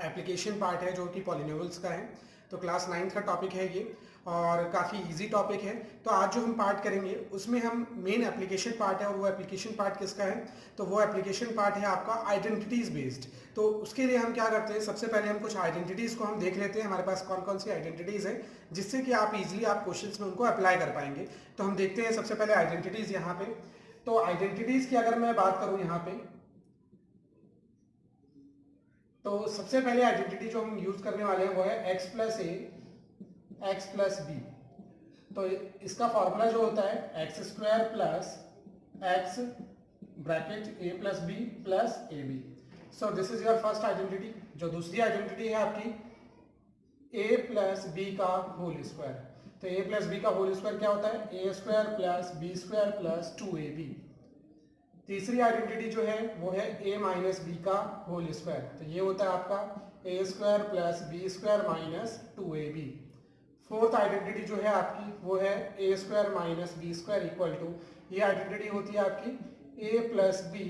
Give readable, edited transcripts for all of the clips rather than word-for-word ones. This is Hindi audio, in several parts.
एप्लीकेशन पार्ट है जो कि पॉलिनोमियल्स का है। तो क्लास 9th का टॉपिक है ये और काफ़ी इजी टॉपिक है। तो आज जो हम पार्ट करेंगे उसमें हम मेन एप्लीकेशन पार्ट है, और वो एप्लीकेशन पार्ट किसका है, तो वो एप्लीकेशन पार्ट है आपका आइडेंटिटीज़ बेस्ड। तो उसके लिए हम क्या करते हैं, सबसे पहले हम कुछ आइडेंटिटीज़ को हम देख लेते हैं, हमारे पास कौन कौन सी आइडेंटिटीज़ है जिससे कि आप इजीली आप क्वेश्चंस में उनको अप्लाई कर पाएंगे। तो हम देखते हैं सबसे पहले आइडेंटिटीज़ यहाँ पे। तो आइडेंटिटीज़ की अगर मैं बात करूँ यहाँ पे, तो सबसे पहले आइडेंटिटी जो हम यूज करने वाले हैं वो है x प्लस ए एक्स प्लस बी। तो इसका फॉर्मूला जो होता है x square plus x bracket a plus B plus A b. So this is your first identity. जो दूसरी आइडेंटिटी है आपकी ए प्लस बी का होल स्क्वायर। तो ए प्लस बी का होल स्क्वायर क्या होता है, a square plus B square plus 2ab। तीसरी आइडेंटिटी जो है वो है a माइनस बी का होल स्क्वायर। तो ये होता है आपका a square plus B square minus 2ab। Fourth identity जो है आपकी वो है a square minus B square equal to, ये आइडेंटिटी होती है आपकी a प्लस बी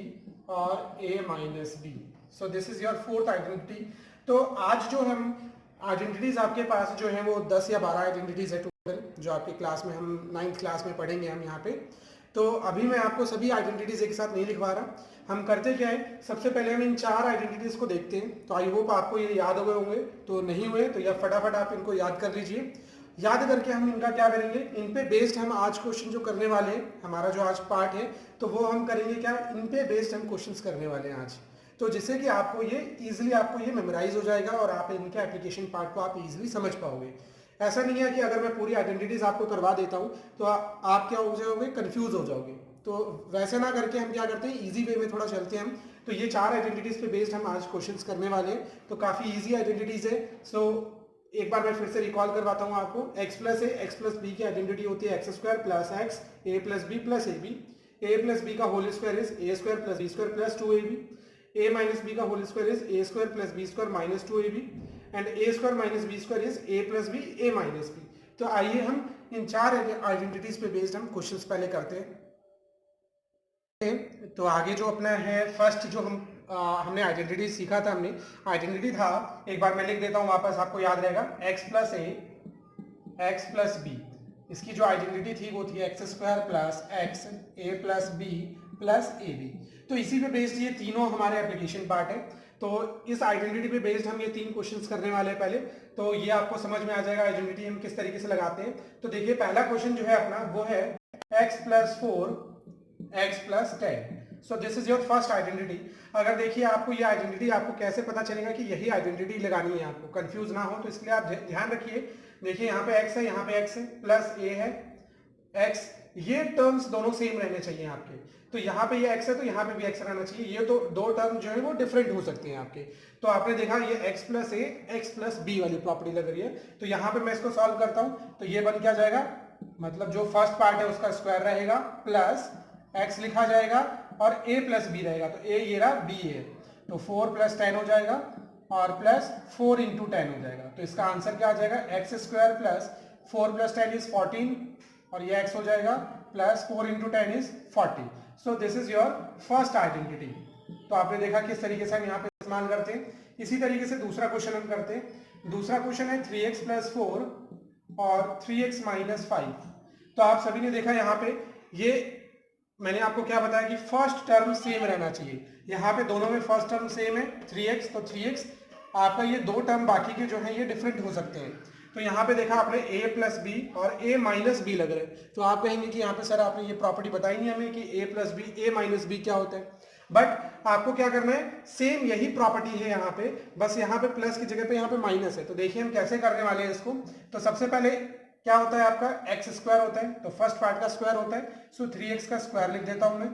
और a minus B. So this is your fourth identity. तो आज जो हम आइडेंटिटीज आपके पास जो है वो 10 या 12 आइडेंटिटीज है टोटल, जो आपकी क्लास में हम 9th क्लास में पढ़ेंगे हम यहाँ पे। तो अभी मैं आपको सभी आइडेंटिटीज एक साथ नहीं लिखवा रहा। हम करते क्या है, सबसे पहले हम इन 4 आइडेंटिटीज को देखते हैं। तो आई होप आपको ये याद हुए होंगे, तो नहीं हुए तो या फटाफट आप इनको याद कर लीजिए। याद करके हम इनका क्या करेंगे, इन पे बेस्ड हम आज क्वेश्चन जो करने वाले हैं, हमारा जो आज पार्ट है तो वो हम करेंगे क्या, इन पे बेस्ड हम क्वेश्चंस करने वाले हैं आज। तो जिससे कि आपको ये इजीली आपको ये मेमोराइज हो जाएगा और आप इनके एप्लीकेशन पार्ट को आप इजीली समझ पाओगे। ऐसा नहीं है कि अगर मैं पूरी आइडेंटिटीज आपको करवा देता हूँ तो आप क्या हो जाओगे, कंफ्यूज हो जाओगे। तो वैसे ना करके हम क्या करते हैं, इजी वे में थोड़ा चलते हैं हम। तो ये 4 आइडेंटिटीज पे बेस्ड हम आज क्वेश्चंस करने वाले हैं। तो काफी इजी आइडेंटिटीज है। सो एक बार मैं फिर से रिकॉल करवाता हूँ आपको। x प्लस ए एक्स प्लस बी की आइडेंटिटी होती है x square plus x A plus B plus A b. A plus b का whole square is a square plus B square plus 2ab। a minus b का whole square is a square plus B square minus 2ab and a square minus B square is a plus b a minus b. तो आइए हम इन 4 आइडेंटिटीज पे बेस्ड हम क्वेश्चंस पहले करते हैं। तो आगे जो अपना है फर्स्ट जो हमने आइडेंटिटी सीखा था, हमने आइडेंटिटी था, एक बार मैं लिख देता हूँ वापस, आपको याद रहेगा, x प्लस ए एक्स प्लस बी। इसकी जो आइडेंटिटी थी वो थी एक्स स्क्वायर प्लस एक्स ए प्लस बी प्लस ए बी। तो इसी पे बेस्ड ये तीनों हमारे एप्लीकेशन पार्ट है। तो इस आइडेंटिटी पे बेस्ड हम ये 3 क्वेश्चंस करने वाले हैं पहले। तो ये आपको समझ में आ जाएगा आइडेंटिटी हम किस तरीके से लगाते हैं। तो देखिए पहला क्वेश्चन जो है अपना वो है x plus 4 x plus 10। So this is your first identity. अगर देखिए आपको ये आइडेंटिटी आपको कैसे पता चलेगा कि यही आइडेंटिटी लगानी है, आपको कंफ्यूज ना हो, तो इसलिए आप ध्यान रखिए। देखिए यहाँ पे x है, यहाँ पे x है, प्लस a है x, ये टर्म्स दोनों सेम रहने चाहिए आपके। तो यहाँ पे ये x है तो यहाँ पे भी x रहना चाहिए। ये तो दो टर्म जो है वो डिफरेंट हो सकते हैं आपके। तो आपने देखा ये x प्लस ए एक्स प्लस बी वाली प्रॉपर्टी लग रही है। तो यहाँ पे मैं इसको सॉल्व करता हूँ तो ये बन क्या जाएगा, मतलब जो फर्स्ट पार्ट है उसका स्क्वायर रहेगा प्लस x लिखा जाएगा और a प्लस बी रहेगा। तो a ये रहा, b है, तो 4 प्लस 10 हो जाएगा और प्लस 4 इंटू 10 हो जाएगा। तो इसका आंसर क्या आ जाएगा, x square plus 4 plus 10 is 14 और ये x हो जाएगा plus 4 into 10 is 40। So this is your first identity. तो आपने देखा किस तरीके से हम यहाँ पे इस्तेमाल करते हैं। इसी तरीके से दूसरा क्वेश्चन हम करते हैं। दूसरा क्वेश्चन है 3x प्लस 4 और 3x माइनस 5। तो आप सभी ने देखा यहाँ पे ये मैंने आपको क्या बताया कि फर्स्ट टर्म सेम रहना चाहिए। यहाँ पे दोनों में फर्स्ट टर्म सेम है 3x, तो 3x आपका ये दो टर्म बाकी के जो है ये डिफरेंट हो सकते हैं। तो यहाँ पे देखा आपने a प्लस बी और a माइनस बी लग रहे हैं। तो आप कहेंगे कि यहाँ पे सर आपने ये प्रॉपर्टी बताई नहीं हमें कि a plus B a minus B क्या होता है। बट आपको क्या करना है, सेम यही प्रॉपर्टी है यहाँ पे, बस यहाँ पे प्लस की जगह पे यहाँ पे माइनस है। तो देखिए हम कैसे करने वाले हैं इसको। तो सबसे पहले क्या होता है आपका एक्स स्क्वायर होता है, तो फर्स्ट पार्ट का स्क्वायर होता है। सो 3x का स्क्वायर लिख देता हूं मैं,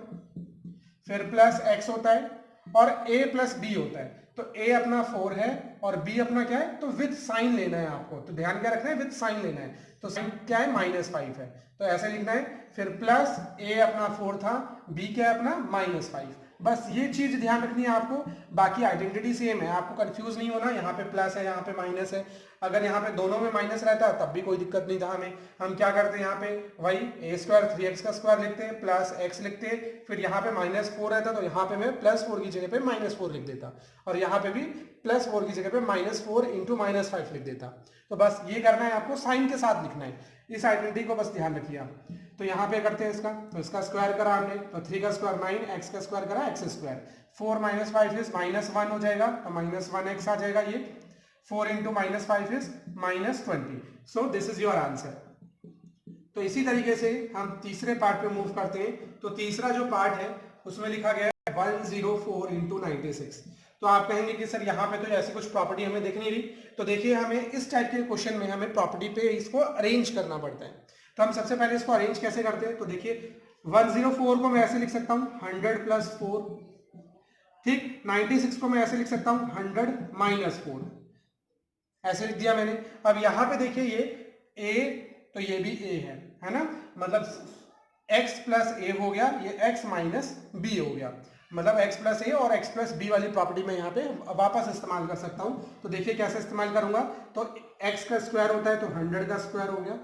फिर प्लस x होता है और a प्लस b होता है। तो a अपना 4 है और b अपना क्या है, तो विद साइन लेना है आपको। तो ध्यान क्या रखना है, विद साइन लेना है। तो साइन क्या है, -5 है, तो ऐसे लिखना है। फिर प्लस a अपना 4 था, b क्या है अपना -5, बस ये चीज ध्यान रखनी है आपको, बाकी आइडेंटिटी सेम है, आपको कंफ्यूज नहीं होना, यहाँ पे प्लस है यहाँ पे माइनस है, अगर यहाँ पे दोनों में माइनस रहता तब भी कोई दिक्कत नहीं था हमें। हम क्या करते हैं यहाँ पे वही ए स्क्वायर 3x का स्क्वायर लिखते हैं प्लस x लिखते हैं, फिर यहाँ पे -4 रहता तो यहाँ पे मैं +4 की जगह पे -4 लिख देता, और यहाँ पे भी +4 की जगह पे -4 इंटू -5 लिख देता। तो बस ये करना है आपको, साइन के साथ लिखना है, इस आइडेंटिटी को बस ध्यान रखिए आप। तो यहाँ पे करते हैं इसका, तो इसका स्क्वायर करा हमने, तो 3 का स्क्वायर 9, x का स्क्वायर करा x स्क्वायर, 4 - 5 इज -1 हो जाएगा, तो -1x आ जाएगा ये, 4 into -5 is -20। So this is your answer. तो इसी तरीके से हम तीसरे पार्ट पे मूव करते हैं। तो तीसरा जो पार्ट है उसमें लिखा गया है 104 इंटू 96। तो आप कहेंगे कि सर यहाँ पे तो ऐसी कुछ प्रॉपर्टी हमें दिख नहीं रही, तो देखिए हमें इस टाइप के क्वेश्चन में हमें प्रॉपर्टी पे इसको अरेंज करना पड़ता है। तो हम सबसे पहले इसको अरेंज कैसे करते हैं, तो देखिए 104 को मैं ऐसे लिख सकता हूँ 100 + 4, ठीक। 96 को मैं ऐसे लिख सकता हूँ 100 - 4, ऐसे लिख दिया मैंने। अब यहाँ पे देखिए ये a, तो ये भी a है ना, मतलब x + a हो गया, ये x - b हो गया, मतलब x + a और x + b वाली प्रॉपर्टी मैं यहाँ पे वापस इस्तेमाल कर सकता हूँ। तो देखिए कैसे इस्तेमाल करूंगा, तो x का स्क्वायर होता है तो 100 का स्क्वायर हो गया,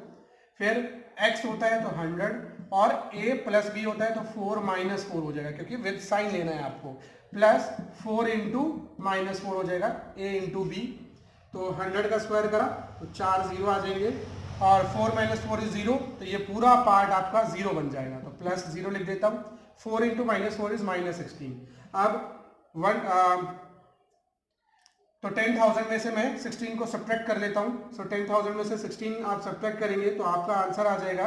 फिर x होता है तो 100, और a + b होता है तो 4 - 4 हो जाएगा, क्योंकि विद साइन लेना है आपको, प्लस 4 इंटू -4 हो जाएगा a इंटू b। तो 100 का स्क्वायर करा तो 4 0 आ जाएंगे, और 4 - 4 इज 0, तो ये पूरा पार्ट आपका 0 बन जाएगा, तो +0 लिख देता हूँ। 4 इंटू -4 इज -16। अब तो 10,000 में से मैं 16 को सब्ट्रैक्ट कर लेता हूँ। सो 10,000 में से 16 आप सब्ट्रैक्ट करेंगे तो आपका आंसर आ जाएगा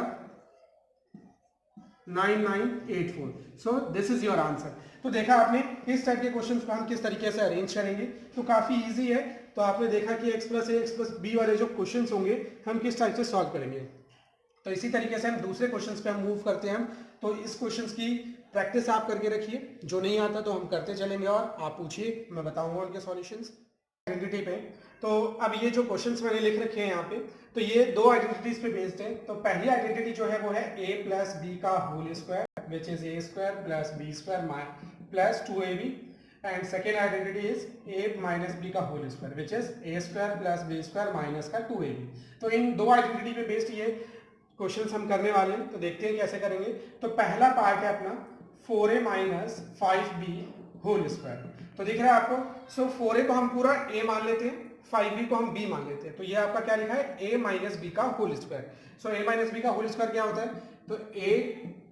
9984। So this is your answer. तो देखा आपने इस टाइप के क्वेश्चन को हम किस तरीके से अरेंज करेंगे, तो काफी इजी है। तो आपने देखा कि x + a x + b वाले जो क्वेश्चंस होंगे हम किस टाइप से सॉल्व करेंगे। तो इसी तरीके से हम दूसरे क्वेश्चंस पे हम मूव करते हैं। तो इस क्वेश्चंस की प्रैक्टिस आप करके रखिए, जो नहीं आता तो हम करते चलेंगे, और आप पूछिए, मैं बताऊंगा उनके सॉल्यूशंस आइडेंटिटी पे। तो अब ये जो क्वेश्चंस मैंने लिख रखे हैं यहाँ पे, तो ये दो आइडेंटिटीज पे बेस्ड है। तो पहली आइडेंटिटी जो है वो है a + b का whole square which is a² + b² + 2ab, and second identity is a - b का whole square which is a² + b² - 2ab। तो इन दो आइडेंटिटी पे बेस्ड ये क्वेश्चंस हम करने वाले हैं। तो देखते हैं कैसे करेंगे। तो पहला पार्ट है अपना 4a - 5b होल स्क्वायर। तो दिख रहा है आपको, सो 4a को हम पूरा a मान लेते हैं, 5b को हम b मान लेते हैं। तो ये आपका क्या लिखा है, a - b का whole square. So a - b का होल स्क्वायर क्या होता है, तो a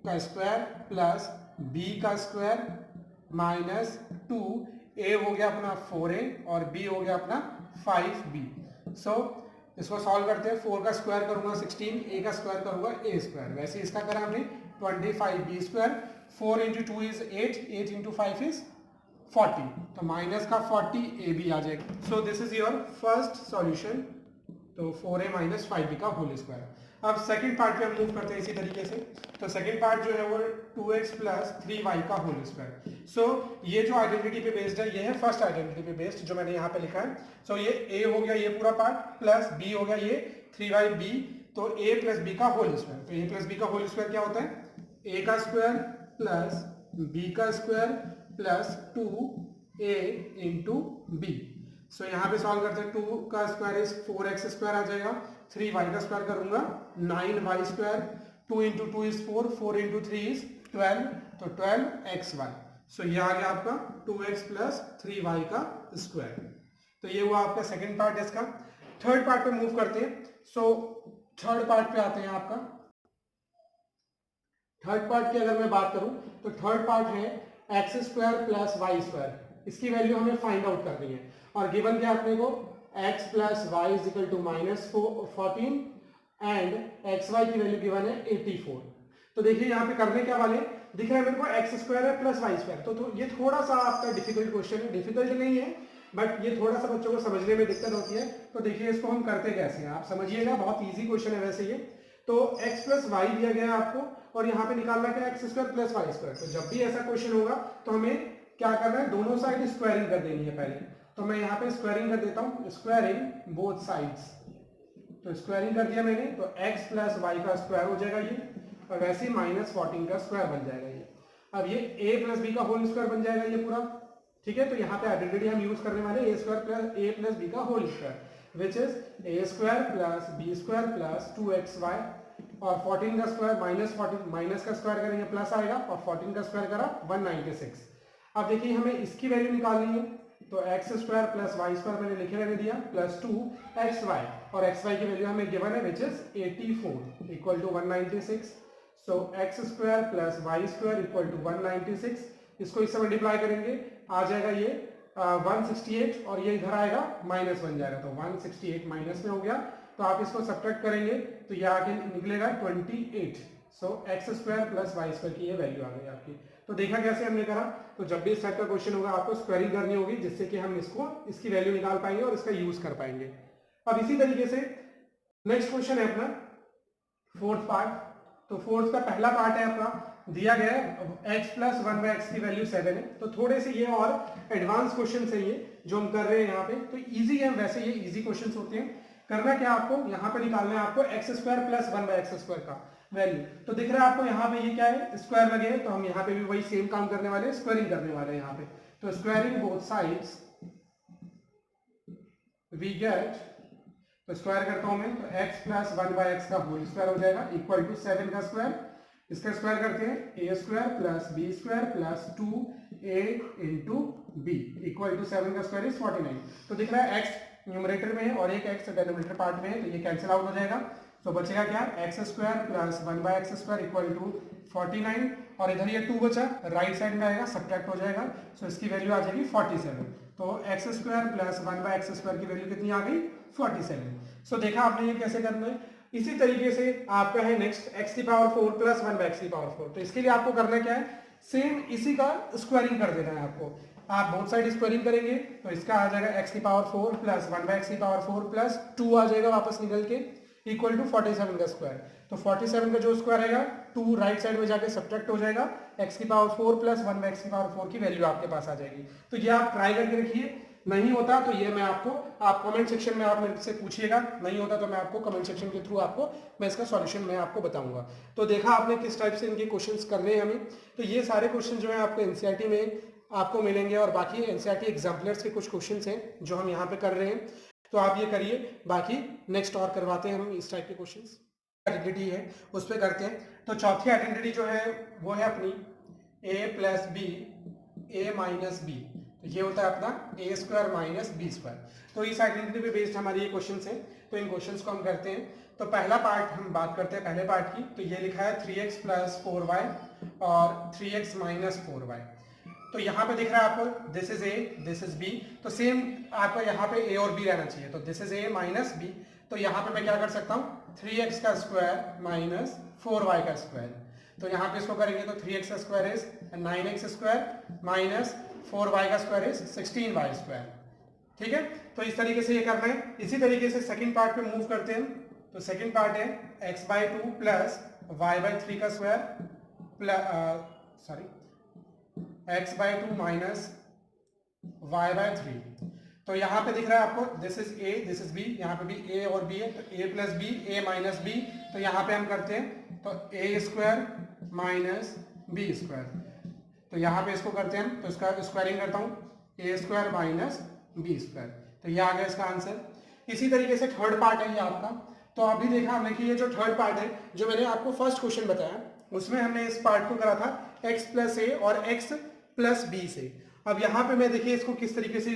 का स्क्वायर प्लस b का स्क्वायर माइनस 2a हो गया अपना 4a और b हो गया अपना 5b। सो इसको सॉल्व करते हैं। 4 का स्क्वायर करूंगा 16, a का स्क्वायर करूंगा a स्क्वायर, वैसे इसका करा हमने 25b²। 4 into 2 is 8, 8 into 5 is 40, तो माइनस का 40 ए बी आ जाएगा। सो this is your first solution. तो 4a - 5b का होल स्क्वायर। अब सेकंड पार्ट पे हम मूव करते हैं इसी तरीके से। तो सेकंड पार्ट जो है वो 2x + 3y का होल स्क्वायर। सो ये जो आइडेंटिटी पे बेस्ड है ये है फर्स्ट आइडेंटिटी पे बेस्ड जो मैंने यहाँ पे लिखा है। सो ये a हो गया ये पूरा पार्ट, प्लस b हो गया ये 3yb, तो a + b का होल स्क्वायर। तो a + b का होल स्क्वायर क्या होता है, a का स्क्वायर प्लस b का square plus 2a into b। सो यहाँ पे सॉल्व करते हैं। 2 का स्क्वायर इज 4x² आ जाएगा, 3y का स्क्वायर करूंगा 9y², 2 into 2 is 4, 4 into 3 is 12, तो 12xy। सो ये आ गया आपका 2x + 3y का स्क्वायर। तो ये हुआ आपका सेकंड पार्ट इसका। थर्ड पार्ट पे मूव करते हैं। सो थर्ड पार्ट पे आते हैं आपका। थर्ड पार्ट की अगर मैं बात करूं तो थर्ड पार्ट है x² + y²। इसकी वैल्यू हमें फाइंड आउट करनी है, और गिवन क्या अपने को, x + y = -14 एंड xy की वैल्यू गिवन है 84। तो देखिए यहाँ पे करने क्या वाले दिख रहा है मेरे को, x² है प्लस y²। तो ये थोड़ा सा आपका डिफिकल्ट क्वेश्चन है, डिफिकल्ट नहीं है बट ये थोड़ा सा बच्चों को समझने में दिक्कत होती है। तो देखिए इसको हम करते कैसे हैं आप समझिएगा, बहुत ईजी क्वेश्चन है वैसे ये। तो x + y दिया गया है आपको, और यहाँ पे निकालना क्या है, x² + y²। तो जब भी ऐसा क्वेश्चन होगा तो हमें क्या करना है, दोनों साइड स्क्वायरिंग कर देनी है पहले। तो मैं यहाँ पे स्क्वायरिंग कर देता हूँ, स्क्वायरिंग बोथ साइड्स। तो स्क्वायरिंग कर दिया मैंने, तो x + y का स्क्वायर हो जाएगा ये, और वैसे -14 का स्क्वायर बन जाएगा ये। अब ये a प्लस बी का होल स्क्वायर बन जाएगा ये पूरा, ठीक है। तो यहाँ पे आइडेंटिटी हम यूज करने वाले a square plus a plus b का whole square which is a square plus B square plus 2xy, और 14 का स्क्वायर माइनस 14, माइनस का स्क्वायर करेंगे प्लस आएगा, और 14 का स्क्वायर करा 196। अब देखिए हमें इसकी वैल्यू निकालनी है, तो X square plus Y square मैंने लिखे रहने दिया प्लस 2xy, और xy की वैल्यू हमें गिवन है which is 84 equal to 196। So x square plus Y square equal to 196, इसको इससे मल्टीप्लाई करेंगे आ जाएगा ये 168, और ये इधर आएगा माइनस बन जाएगा, तो 168 माइनस में हो गया, तो आप इसको सब्ट्रैक्ट करेंगे तो ये आगे निकलेगा 28। So x square plus Y square की ये वैल्यू आ गई आपकी। तो देखा कैसे हमने करा, तो जब भी इस टाइप का क्वेश्चन होगा आपको स्क्वायरिंग करनी होगी, जिससे कि हम इसकी वैल्यू निकाल पाएंगे और इसका यूज कर पाएंगे। अब इसी तरीके से नेक्स्ट क्वेश्चन है अपना फोर्थ पार्ट। तो फोर्थ का पहला पार्ट है अपना दिया गया है x प्लस 1/x की वैल्यू 7 है, तो थोड़े से ये और एडवांस क्वेश्चन है ये जो हम कर रहे हैं यहाँ पे, तो इजी है, वैसे ये इजी क्वेश्चन होते हैं। करना क्या आपको यहाँ पे निकालना है आपको x square plus 1/x square का वैल्यू। तो दिख रहा है आपको यहाँ पे ये क्या है, स्क्वायर लगे हैं, तो हम यहाँ पे भी वही सेम काम करने वाले हैं, स्क्वायरिंग करने वाले हैं यहाँ पे। तो squaring both sides we get, तो स्क्वायर करता हूं मैं, तो x प्लस 1/x का होल स्क्वायर हो जाएगा इक्वल टू 7 का स्क्वायर, इसका स्क्वायर करते हैं a square plus b square plus 2a into b equal to 7 का स्क्वायर इज 49। तो दिख रहा है x न्यूमरेटर में है और एक x डिनोमिनेटर पार्ट में है, तो ये कैंसिल आउट हो जाएगा। तो बचेगा क्या, x square plus 1/x square equal to 49, और इधर ये 2 बचा, राइट साइड में आएगा, सब्ट्रैक्ट हो जाएगा, सो इसकी वैल्यू आ जाएगी 47। तो X square plus 1/x square की वैल्यू कितनी आ गई, 47। सो देखा आपने ये कैसे करना है। इसी तरीके से आपका है नेक्स्ट x की पावर 4 प्लस 1/x की पावर 4। तो इसके लिए आपको करना क्या है, सेम इसी का स्क्वायरिंग कर देना है आपको। आप बोथ साइड स्क्वायरिंग करेंगे तो इसका आ जाएगा x की पावर 4 प्लस 1/x की पावर 4 प्लस 2 आ जाएगा वापस निकल के इक्वल टू 47 का स्क्वायर। तो 47 का जो स्क्वायर आएगा 2 राइट साइड में जाके सब्ट्रैक्ट हो जाएगा, x की पावर 4 प्लस 1/x की पावर 4 की वैल्यू आपके पास आ जाएगी। तो ये आप ट्राई करके रखिए, नहीं होता तो ये मैं आपको, आप कमेंट सेक्शन में आप मेरे से पूछिएगा, नहीं होता तो मैं आपको कमेंट सेक्शन के थ्रू आपको मैं इसका सॉल्यूशन मैं आपको बताऊंगा। तो देखा आपने किस टाइप से इनके क्वेश्चंस करने हैं हमें। तो ये सारे क्वेश्चन जो है आपको एनसीईआरटी में आपको मिलेंगे, और बाकी एनसीईआरटी एग्जाम्पलर्स के कुछ क्वेश्चंस हैं जो हम यहाँ पे कर रहे हैं, तो आप ये करिए। बाकी नेक्स्ट और करवाते हैं हम इस टाइप के क्वेश्चंस। आइडेंटिटी है उस पर करते हैं। तो चौथी आइडेंटिटी जो है वो है अपनी a plus b a minus b, तो ये होता है अपना a square minus B square. तो इस आइडेंटिटी पे बेस्ड हमारी ये क्वेश्चंस हैं, तो इन क्वेश्चंस को हम करते हैं। तो पहला पार्ट हम बात करते हैं पहले पार्ट की। तो ये लिखा है 3x प्लस 4y और 3x माइनस 4y। तो यहाँ पे दिख रहा है आपको this is a this is b, तो सेम आपको यहाँ पे a और b रहना चाहिए। तो this is a minus b, तो यहाँ पे मैं क्या कर सकता हूँ 3x का स्क्वायर माइनस 4y का स्क्वायर। तो यहाँ पे इसको करेंगे तो 3x का square is 9x square minus 4y का स्क्वायर इज 16y स्क्वायर। ठीक है, तो इस तरीके से ये करना है। इसी तरीके से सेकंड पार्ट पे मूव करते हैं। तो सेकंड पार्ट है x/2 प्लस y/3 का square sorry x/2 minus y/3। तो यहाँ पे दिख रहा है आपको this is a this is b, यहाँ पे भी a और b है, तो a plus b a minus b। तो यहाँ पे हम करते हैं तो a square minus b square. तो यहाँ पे इसको करते हैं हम, तो इसका स्क्वायरिंग करता हूँ a square minus b square. तो ये आ गया इसका आंसर। इसी तरीके से थर्ड पार्ट है ये आपका। तो अभी देखा हमने कि ये जो थर्ड पार्ट है जो मैंने आपको फर्स्ट क्वेश्चन बताया उसमें हमने इस पार्ट को करा था x प्लस a और x प्लस b से। अब यहाँ पे मैं देखिए इसको किस तरीके से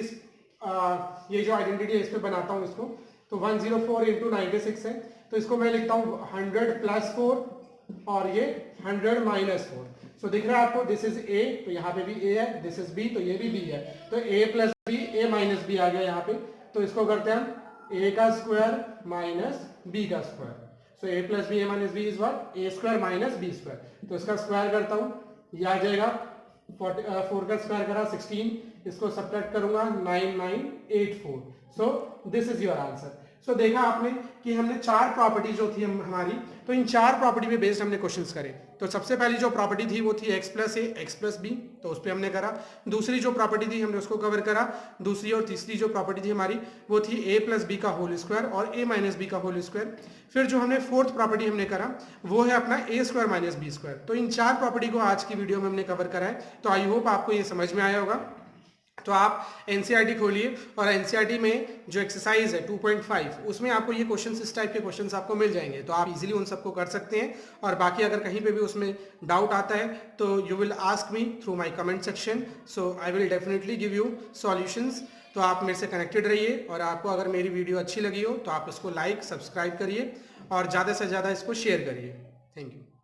ये जो आइडेंटिटी है इस पे बनाता हूँ इसको। तो 104 इंटू 96 है, तो इसको मैं लिखता हूँ 100 प्लस 4 और ये 100 माइनस 4। सो दिख रहा है आपको दिस इज a, तो यहाँ पे भी a है, दिस इज b, तो ये भी b है। तो a plus b a minus b आ गया यहाँ पे। तो इसको करते हैं हम a का स्क्वायर माइनस b का square. So a plus b a minus b is what a square minus b square. तो इसका स्क्वायर करता हूँ, ये आ जाएगा 4 का स्क्वायर करा 16, इसको सब्ट्रैक्ट करूंगा 9984। So this is your answer. So देखा आपने कि हमने चार प्रॉपर्टी जो थी हमारी तो इन 4 प्रॉपर्टी पे बेस्ड हमने क्वेश्चंस करे। तो सबसे पहली जो प्रॉपर्टी थी वो थी x प्लस ए एक्स प्लस बी, तो उस पर हमने करा। दूसरी जो प्रॉपर्टी थी हमने उसको कवर करा। दूसरी और तीसरी जो प्रॉपर्टी थी हमारी वो थी a प्लस बी का होल स्क्वायर और a माइनस बी का होल स्क्वायर। फिर जो हमने फोर्थ प्रॉपर्टी हमने करा वो है अपना a square minus B square. तो इन 4 प्रॉपर्टी को आज की वीडियो में हमने कवर करा है। तो आई होप आपको ये समझ में आया होगा। तो आप एनसीईआरटी खोलिए और एनसीईआरटी में जो एक्सरसाइज है 2.5 उसमें आपको ये क्वेश्चंस, इस टाइप के क्वेश्चंस आपको मिल जाएंगे। तो आप इजीली उन सबको कर सकते हैं। और बाकी अगर कहीं पे भी उसमें डाउट आता है तो you will ask me through my comment section, so I will definitely give you solutions. तो आप मेरे से कनेक्टेड रहिए और आपको अगर मेरी वीडियो अच्छी लगी हो तो आप इसको लाइक, सब्सक्राइब करिए और ज़्यादा से ज़्यादा इसको शेयर करिए। Thank you.